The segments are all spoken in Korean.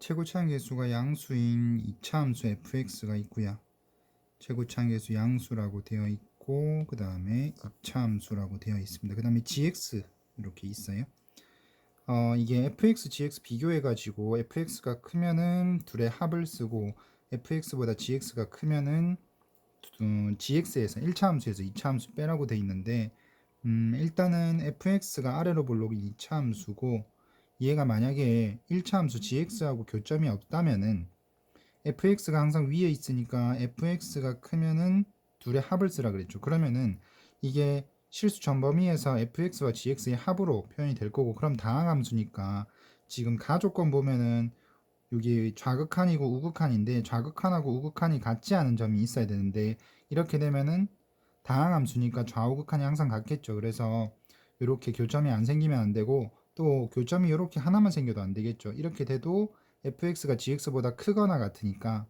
최고차항계수가 양수인 2차 함수 fx가 있고요. 최고차항계수 양수라고 되어 있고 그 다음에 2차 함수라고 되어 있습니다. 그 다음에 gx 이렇게 있어요. 이게 fx, gx 비교해가지고 fx가 크면은 둘의 합을 쓰고 fx보다 gx가 크면은 gx에서 1차 함수에서 2차 함수 빼라고 되어 있는데 일단은 fx가 아래로 볼록이 2차 함수고 얘가 만약에 1차 함수 gx하고 교점이 없다면은 fx가 항상 위에 있으니까 fx가 크면은 둘의 합을 쓰라 그랬죠. 그러면은 이게 실수 전범위에서 fx와 gx의 합으로 표현이 될 거고, 그럼 다항함수니까 지금 가조건 보면은 여기 좌극한이고 우극한인데 좌극한하고 우극한이 같지 않은 점이 있어야 되는데, 이렇게 되면은 다항함수니까 좌우극한이 항상 같겠죠. 그래서 이렇게 교점이 안 생기면 안 되고, 또 교점이 이렇게 하나만 생겨도 안 되겠죠. 이렇게 돼도 fx가 gx보다 크거나 같으니까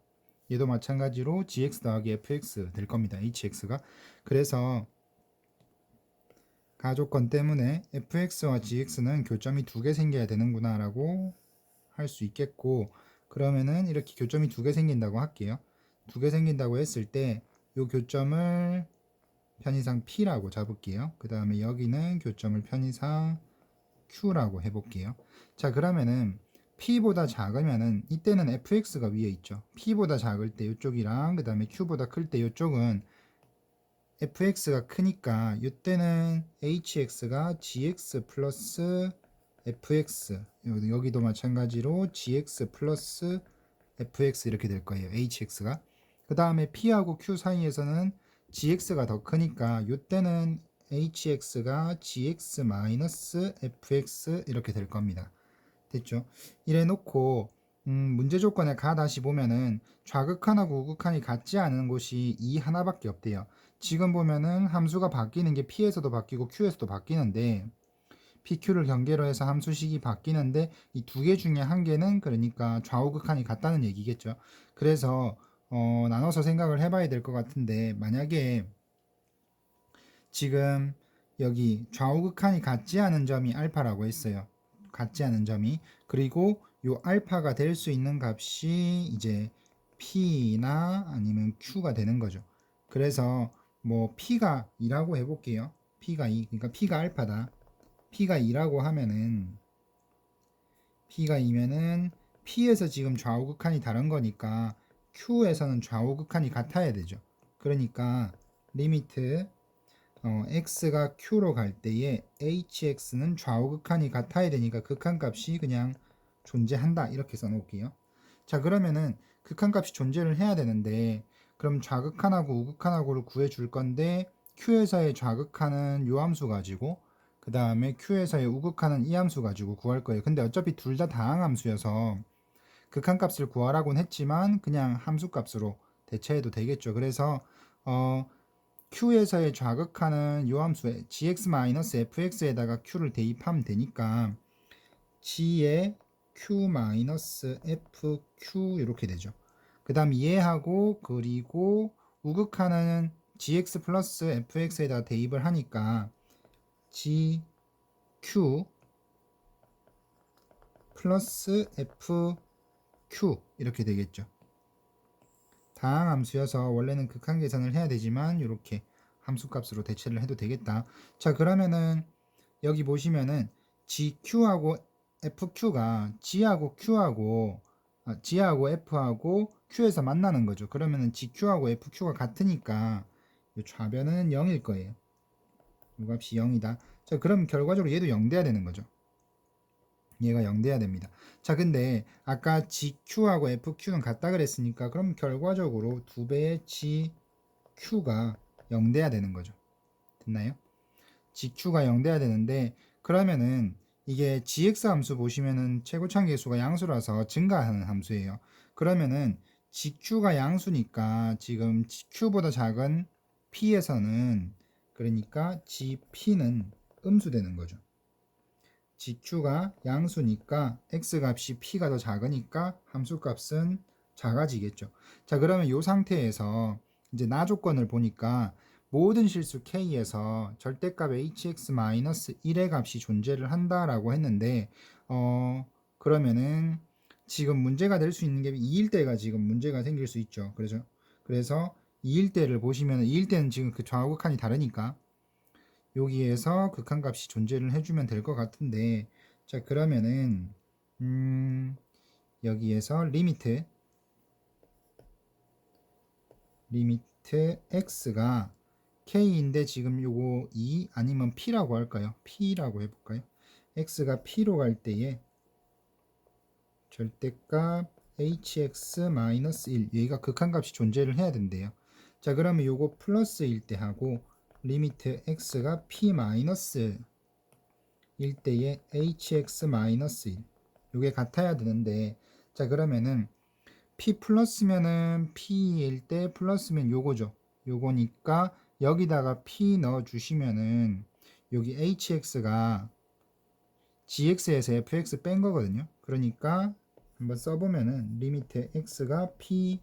얘도 마찬가지로 gx 더하기 fx 될 겁니다. hx가. 그래서 가조건 때문에 fx와 gx는 교점이 두 개 생겨야 되는구나 라고 할 수 있겠고, 그러면은 이렇게 교점이 두 개 생긴다고 할게요. 두 개 생긴다고 했을 때 이 교점을 편의상 P라고 잡을게요. 그 다음에 여기는 교점을 편의상 Q라고 해볼게요. 자, 그러면은 P보다 작으면은 이때는 fx가 위에 있죠. P보다 작을 때 이쪽이랑 그 다음에 Q보다 클 때 이쪽은 fx가 크니까 이때는 hx가 gx 플러스 fx, 여기도 마찬가지로 gx 플러스 fx 이렇게 될 거예요. hx가. 그 다음에 p하고 q 사이에서는 gx가 더 크니까 이때는 hx가 gx 마이너스 fx 이렇게 될 겁니다. 됐죠? 이래 놓고 문제 조건에 가 다시 보면은 좌극한하고 우극한이 같지 않은 곳이 이 하나밖에 없대요. 지금 보면은 함수가 바뀌는 게 p에서도 바뀌고 q에서도 바뀌는데, PQ를 경계로 해서 함수식이 바뀌는데 이 두 개 중에 한 개는 그러니까 좌우극한이 같다는 얘기겠죠. 그래서 나눠서 생각을 해봐야 될 것 같은데, 만약에 지금 여기 좌우극한이 같지 않은 점이 알파라고 했어요. 같지 않은 점이. 그리고 요 알파가 될 수 있는 값이 이제 P나 아니면 Q가 되는 거죠. 그래서 뭐 P가 2라고 해볼게요. P가 2, 그러니까 P가 알파다. P가 2라고 하면은 P가 2면은 P에서 지금 좌우극한이 다른 거니까 Q에서는 좌우극한이 같아야 되죠. 그러니까 리미트 x가 q로 갈 때에 hx는 좌우극한이 같아야 되니까 극한값이 그냥 존재한다 이렇게 써놓을게요. 자, 그러면은 극한값이 존재를 해야 되는데, 그럼 좌극한하고 우극한하고를 구해줄 건데 q에서의 좌극한은 요 함수 가지고 그 다음에 q에서의 우극한은 이 함수 가지고 구할 거예요. 근데 어차피 둘 다 다항함수여서 극한값을 구하라고는 했지만 그냥 함수값으로 대체해도 되겠죠. 그래서 q에서의 좌극하는 요 함수 gx-fx에다가 q를 대입하면 되니까 g의 q-fq 이렇게 되죠. 그 다음 얘하고 그리고 우극하는 gx 플러스 fx에다 대입을 하니까 gq 플러스 fq 이렇게 되겠죠. 다항함수여서 원래는 극한 계산을 해야 되지만 이렇게 함수값으로 대체를 해도 되겠다. 자, 그러면은 여기 보시면은 GQ하고 FQ가 G하고 F하고 Q에서 만나는 거죠. 그러면은 GQ하고 FQ가 같으니까 이 좌변은 0일 거예요. 이 값이 0이다. 자, 그럼 결과적으로 얘도 0 돼야 되는 거죠. 얘가 0 돼야 됩니다. 자, 근데 아까 GQ하고 FQ는 같다 그랬으니까 그럼 결과적으로 2배의 GQ가 0 돼야 되는 거죠. 됐나요? GQ가 0 돼야 되는데, 그러면은 이게 GX 함수 보시면은 최고차항 계수가 양수라서 증가하는 함수예요. 그러면은 GQ가 양수니까 지금 GQ보다 작은 P에서는 그러니까 GP는 음수되는 거죠. GQ가 양수니까 X값이 P가 더 작으니까 함수값은 작아지겠죠. 자, 그러면 이 상태에서 이제 나 조건을 보니까 모든 실수 K에서 절대값 hx-1의 값이 존재를 한다라고 했는데, 그러면은 지금 문제가 될 수 있는 게 2일 때가 지금 문제가 생길 수 있죠. 그래서 2일 때를 보시면 2일 때는 지금 그 좌우극한이 다르니까 여기에서 극한값이 존재를 해주면 될 것 같은데, 자 그러면은 여기에서 리미트 x가 k인데 지금 요거 2 아니면 p라고 할까요? p라고 해볼까요? x가 p로 갈 때에 절대값 hx-1 얘가 극한값이 존재를 해야 된대요. 자 그러면 요거 플러스일 때 하고 리미트 x가 p-1 일 때에 hx-1 요게 같아야 되는데, 자 그러면은 p 플러스면은 p일 때 플러스면 요거죠. 요거니까 여기다가 p 넣어 주시면은 여기 hx가 gx에서 fx 뺀 거거든요. 그러니까 한번 써보면은 리미트 x가 p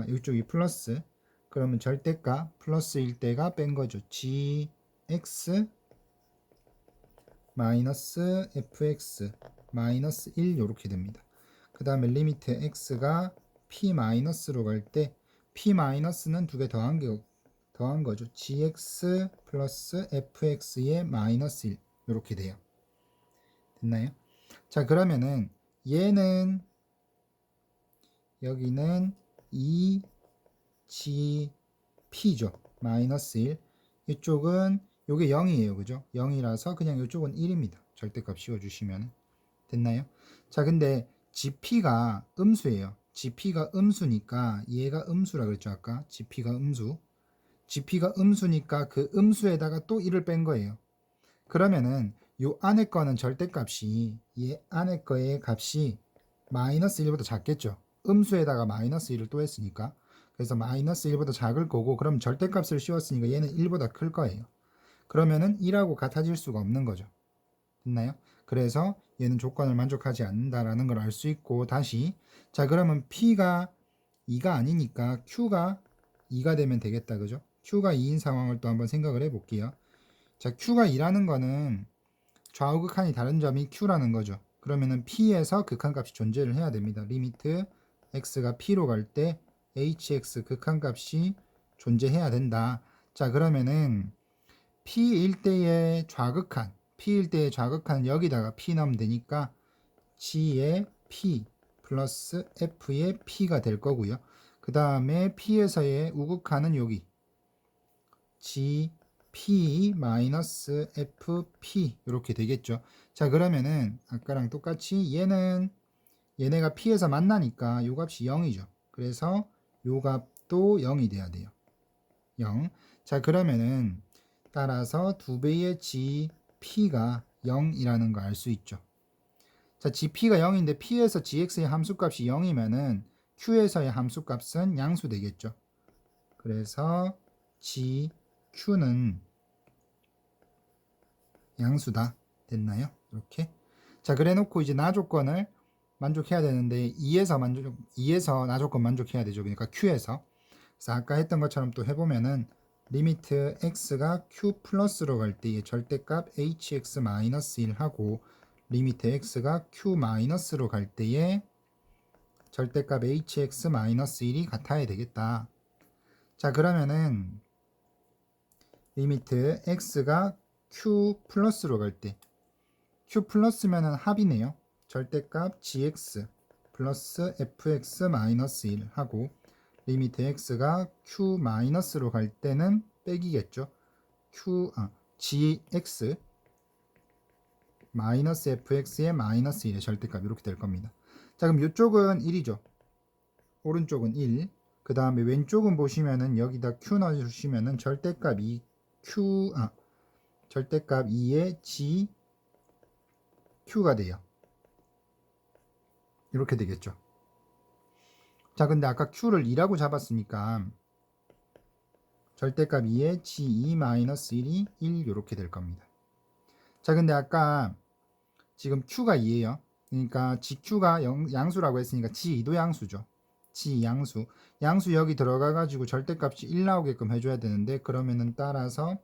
이쪽이 플러스, 그러면 절대값 플러스일 때가 뺀 거죠. gx 마이너스 fx 마이너스 1 요렇게 됩니다. 그 다음에 리미트 x가 p 마이너스로 갈 때 p 마이너스는 두 개 더한 거죠. gx 플러스 fx의 마이너스 1 요렇게 돼요. 됐나요? 자 그러면은 얘는 여기는 2gp죠. 마이너스 1. 이쪽은 요게 0이에요. 그죠? 0이라서 그냥 이쪽은 1입니다. 절대값 씌워주시면 됐나요? 자 근데 gp가 음수예요. gp가 음수니까 얘가 음수라 그랬죠 아까. gp가 음수니까 그 음수에다가 또 1을 뺀 거예요. 그러면은 요 안에 거는 절대값이 얘 안에 거의 값이 마이너스 1보다 작겠죠. 음수에다가 마이너스 1을 또 했으니까. 그래서 마이너스 1보다 작을 거고, 그럼 절대값을 씌웠으니까 얘는 1보다 클 거예요. 그러면은 1하고 같아질 수가 없는 거죠. 됐나요? 그래서 얘는 조건을 만족하지 않는다라는 걸 알 수 있고, 다시 자 그러면 P가 2가 아니니까 Q가 2가 되면 되겠다. 그죠? Q가 2인 상황을 또 한번 생각을 해 볼게요. 자 Q가 2라는 거는 좌우 극한이 다른 점이 Q라는 거죠. 그러면은 P에서 극한값이 존재를 해야 됩니다. 리미트 x가 P로 갈 때 hx 극한값이 존재해야 된다. 자 그러면은 P일 때의 좌극한, P일 때의 좌극한 여기다가 P 넣으면 되니까 G의 P 플러스 F의 P가 될 거고요. 그 다음에 P에서의 우극한은 여기 G P 마이너스 FP 이렇게 되겠죠. 자 그러면은 아까랑 똑같이 얘네가 P에서 만나니까 요 값이 0이죠. 그래서 요 값도 0이 돼야 돼요. 0. 자 그러면은 따라서 2배의 GP가 0이라는 거 알 수 있죠. 자 GP가 0인데 P에서 GX의 함수값이 0이면은 Q에서의 함수값은 양수 되겠죠. 그래서 GQ는 양수다. 됐나요? 이렇게. 자 그래 놓고 이제 나 조건을 만족해야 되는데 2에서 나 조건 만족해야 되죠. 그러니까 Q에서. 그래서 아까 했던 것처럼 또 해보면은 리미트 x가 q 플러스로 갈 때의 절대값 hx 마이너스 1 하고 리미트 x가 q 마이너스로 갈 때의 절대값 hx 마이너스 1이 같아야 되겠다. 자 그러면은 리미트 x가 q 플러스로 갈 때 q 플러스면은 합이네요. 절대값 gx 플러스 fx 마이너스 1 하고 리미트 x가 q 마이너스로 갈 때는 빼기겠죠. gx 마이너스 fx의 마이너스 1의 절대값 이렇게 될 겁니다. 자 그럼 이쪽은 1이죠. 오른쪽은 1. 그 다음에 왼쪽은 보시면은 여기다 q 넣어주시면은 절대값 2 절대값 2의 g q가 돼요. 이렇게 되겠죠. 자 근데 아까 q를 2라고 잡았으니까 절대값 2의 g2-1이 1 이렇게 될 겁니다. 자 근데 아까 지금 q가 2예요. 그러니까 gq가 양수라고 했으니까 g2도 양수죠. g 양수 여기 들어가 가지고 절대값이 1 나오게끔 해줘야 되는데, 그러면은 따라서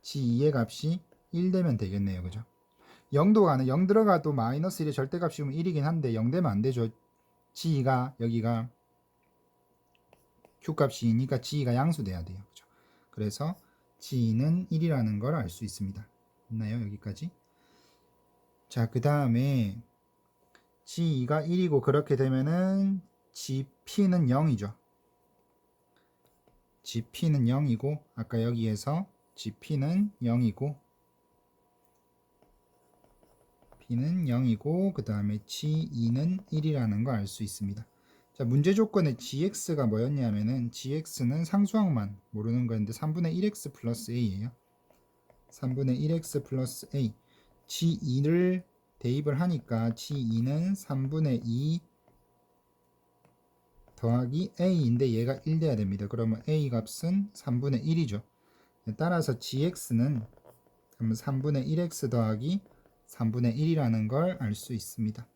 g2의 값이 1 되면 되겠네요. 그죠? 0도 가는 0 들어가도 마이너스 1의 절대값이면 1이긴 한데 0 되면 안 되죠. g가 여기가 q값이니까 g가 양수돼야 돼요. 그죠? 그래서 g는 1이라는 걸 알 수 있습니다. 있나요? 여기까지. 자, 그 다음에 g가 1이고 그렇게 되면은 gp는 0이죠. gp는 0이고 아까 여기에서 gp는 0이고 p는 0이고 그 다음에 g2는 1이라는 거 알 수 있습니다. 자, 문제 조건에 gx가 뭐였냐면은 gx는 상수항만 모르는 거였는데 3분의 1x 플러스 a예요. 3분의 1x 플러스 a. g2를 대입을 하니까 g2는 3분의 2 더하기 a인데 얘가 1 돼야 됩니다. 그러면 a 값은 3분의 1이죠. 따라서 gx는 3분의 1x 더하기 3분의 1이라는 걸 알 수 있습니다.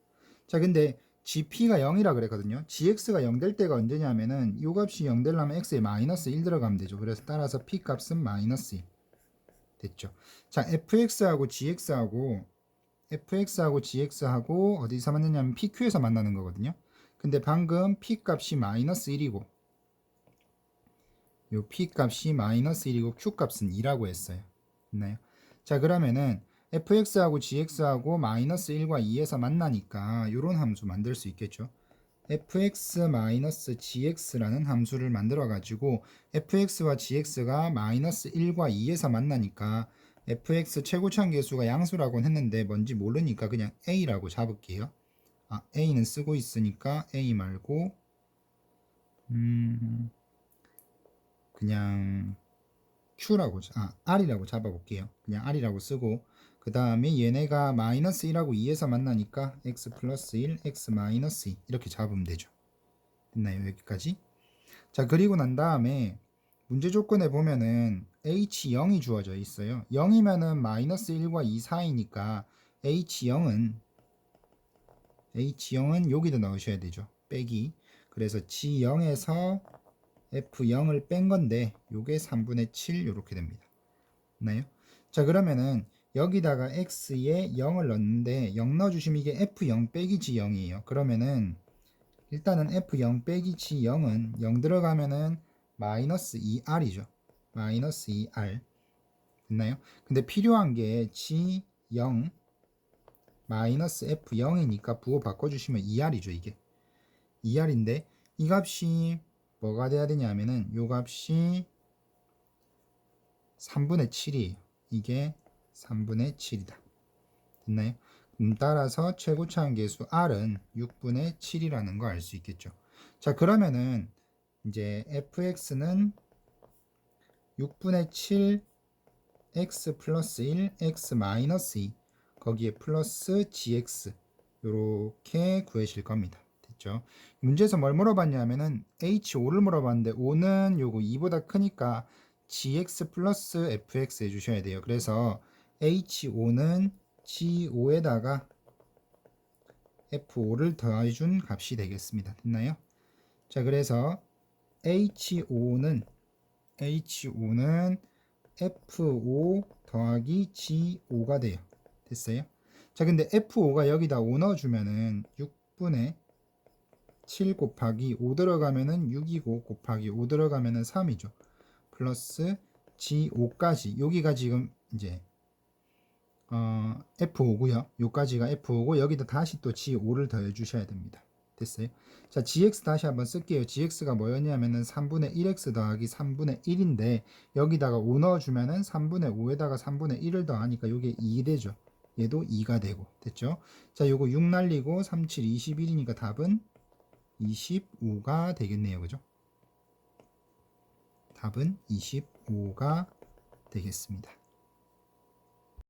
자, 근데 gp가 0이라 그랬거든요. gx가 0 될 때가 언제냐면은 이 값이 0 되려면 x에 마이너스 1 들어가면 되죠. 그래서 따라서 p 값은 마이너스 1 됐죠. 자, fx하고 gx하고 어디서 만나냐면 pq에서 만나는 거거든요. 근데 방금 p 값이 마이너스 1이고 요 p 값이 마이너스 1이고 q 값은 2라고 했어요. 있나요? 자, 그러면은 fx하고 gx하고 마이너스 1과 2에서 만나니까 요런 함수 만들 수 있겠죠. fx-gx라는 함수를 만들어 가지고 fx와 gx가 마이너스 1과 2에서 만나니까 fx 최고차원 계수가 양수라고는 했는데 뭔지 모르니까 그냥 a라고 잡을게요. a는 쓰고 있으니까 a 말고 그냥 q라고 r이라고 잡아볼게요. 그냥 r이라고 쓰고 그 다음에 얘네가 마이너스 1하고 2에서 만나니까 x 플러스 1, x 마이너스 2 이렇게 잡으면 되죠. 됐나요? 여기까지. 자, 그리고 난 다음에 문제 조건에 보면은 h0이 주어져 있어요. 0이면은 마이너스 1과 2 사이니까 h0은 여기다 넣으셔야 되죠. 빼기. 그래서 g0에서 f0을 뺀 건데 요게 3분의 7 이렇게 됩니다. 됐나요? 자, 그러면은 여기다가 x에 0을 넣는데 0 넣어주시면 이게 f0 빼기 g0이에요. 그러면은 일단은 f0 빼기 g0은 0 들어가면은 마이너스 2r이죠. 마이너스 2r 됐나요? 근데 필요한 게 g0 마이너스 f0이니까 부호 바꿔주시면 2r이죠. 이게 2r인데 이 값이 뭐가 돼야 되냐면은 요 값이 3분의 7이에요. 이게 3분의 7이다. 됐나요? 따라서 최고차원 계수 r은 6분의 7이라는 거 알 수 있겠죠. 자, 그러면은 이제 fx는 6분의 7 x 플러스 1 x 마이너스 2 거기에 플러스 gx 요렇게 구하실 겁니다. 됐죠? 문제에서 뭘 물어봤냐면은 h5를 물어봤는데 5는 요거 2보다 크니까 gx 플러스 fx 해주셔야 돼요. 그래서 h5는 g5에다가 f5를 더해준 값이 되겠습니다. 됐나요? 자, 그래서 h5는 f5 더하기 g5가 돼요. 됐어요? 자, 근데 f5가 여기다 5 넣어주면은 6분의 7 곱하기 5 들어가면은 6이고 곱하기 5 들어가면은 3이죠. 플러스 g5까지 여기가 지금 이제 f5고요. 요까지가 f5고 여기다 다시 또 g5를 더해 주셔야 됩니다. 됐어요? 자, gx 다시 한번 쓸게요. gx가 뭐였냐면은 3분의 1x 더하기 3분의 1인데 여기다가 5 넣어주면은 3분의 5에다가 3분의 1을 더하니까 요게 2 되죠. 얘도 2가 되고 됐죠? 자, 요거 6 날리고 3, 7, 21이니까 답은 25가 되겠네요. 그죠? 답은 25가 되겠습니다.